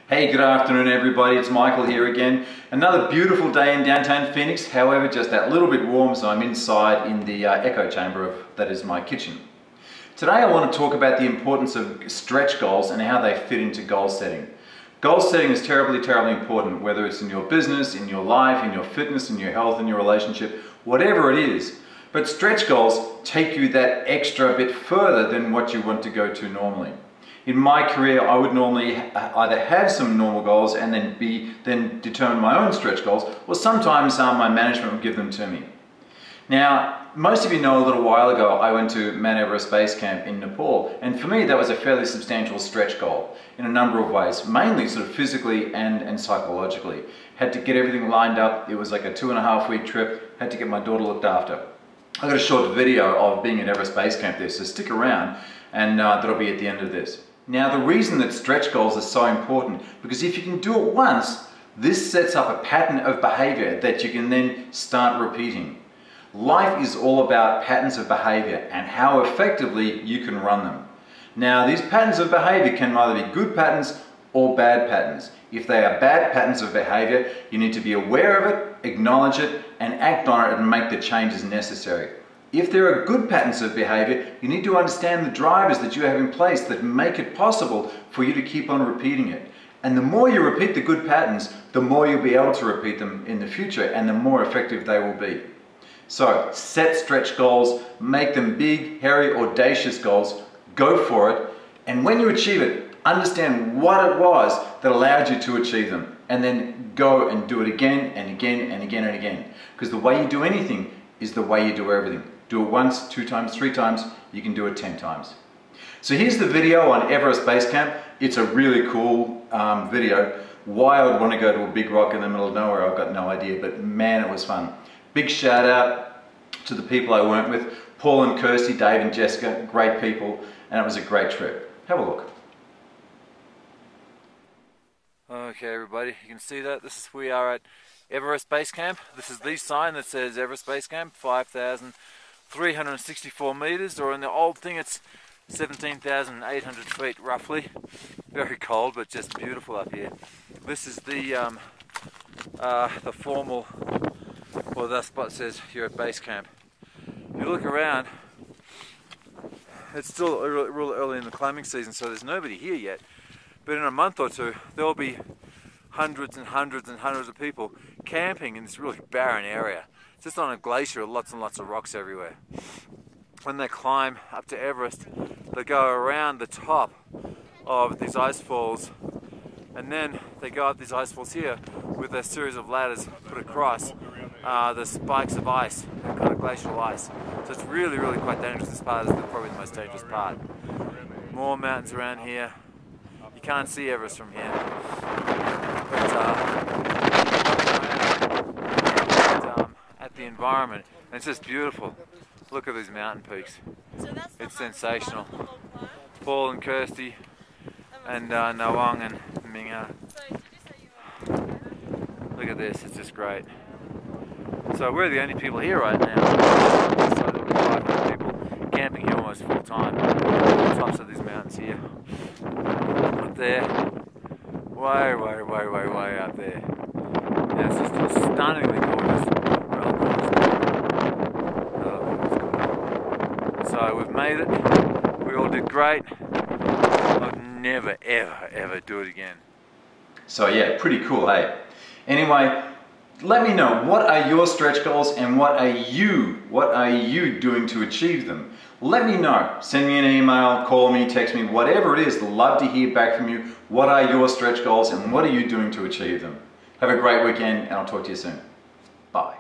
Hey, good afternoon everybody, it's Michael here again. Another beautiful day in downtown Phoenix, however just that little bit warm, so I'm inside in the echo chamber that is my kitchen. Today I want to talk about the importance of stretch goals and how they fit into goal setting. Goal setting is terribly important, whether it's in your business, in your life, in your fitness, in your health, in your relationship, whatever it is. But stretch goals take you that extra bit further than what you want to go to normally. In my career, I would normally either have some normal goals and then determine my own stretch goals, or sometimes my management would give them to me. Now, most of you know a little while ago I went to Mount Everest Base Camp in Nepal, and for me that was a fairly substantial stretch goal in a number of ways, mainly sort of physically and psychologically. Had to get everything lined up. It was like a 2.5-week trip. Had to get my daughter looked after. I got a short video of being at Everest Base Camp there, so stick around, and that'll be at the end of this. Now, the reason that stretch goals are so important, because if you can do it once, this sets up a pattern of behavior that you can then start repeating. Life is all about patterns of behavior and how effectively you can run them. Now, these patterns of behavior can either be good patterns or bad patterns. If they are bad patterns of behavior, you need to be aware of it, acknowledge it, and act on it and make the changes necessary. If there are good patterns of behavior, you need to understand the drivers that you have in place that make it possible for you to keep on repeating it. And the more you repeat the good patterns, the more you'll be able to repeat them in the future and the more effective they will be. So set stretch goals, make them big, hairy, audacious goals, go for it, and when you achieve it, understand what it was that allowed you to achieve them, and then go and do it again and again and again and again. Because the way you do anything is the way you do everything. Do it once, 2 times, 3 times, you can do it 10 times. So here's the video on Everest Base Camp. It's a really cool video. Why I would want to go to a big rock in the middle of nowhere, I've got no idea, but man, it was fun. Big shout out to the people I went with, Paul and Kirsty, Dave and Jessica, great people, and it was a great trip. Have a look. Okay everybody, you can see that we are at Everest Base Camp. This is the sign that says Everest Base Camp, 5,364 meters, or in the old thing it's 17,800 feet roughly. Very cold but just beautiful up here. This is the formal, well, that spot says you're at base camp. If you look around, it's still real early in the climbing season, so there's nobody here yet. But in a month or two, there will be hundreds and hundreds and hundreds of people camping in this really barren area. It's just on a glacier, lots and lots of rocks everywhere. When they climb up to Everest, they go around the top of these ice falls, and then they go up these ice falls here with a series of ladders put across the spikes of ice, kind of glacial ice. So it's really quite dangerous. This part is probably the most dangerous part. More mountains around here. You can't see Everest from here, but at the environment, and it's just beautiful. Look at these mountain peaks. It's sensational. Paul and Kirsty and Nawang and Minga. Look at this, it's just great. So we're the only people here right now. So there'll be 500 people camping here almost full time on the tops of these mountains here. Up there, way up there. Yeah, it's just stunningly gorgeous. So we've made it. We all did great. I'd never ever do it again. So yeah, pretty cool, hey? Anyway, let me know, what are your stretch goals and what are you doing to achieve them? Let me know. Send me an email, call me, text me, whatever it is. Love to hear back from you. What are your stretch goals and what are you doing to achieve them? Have a great weekend and I'll talk to you soon. Bye.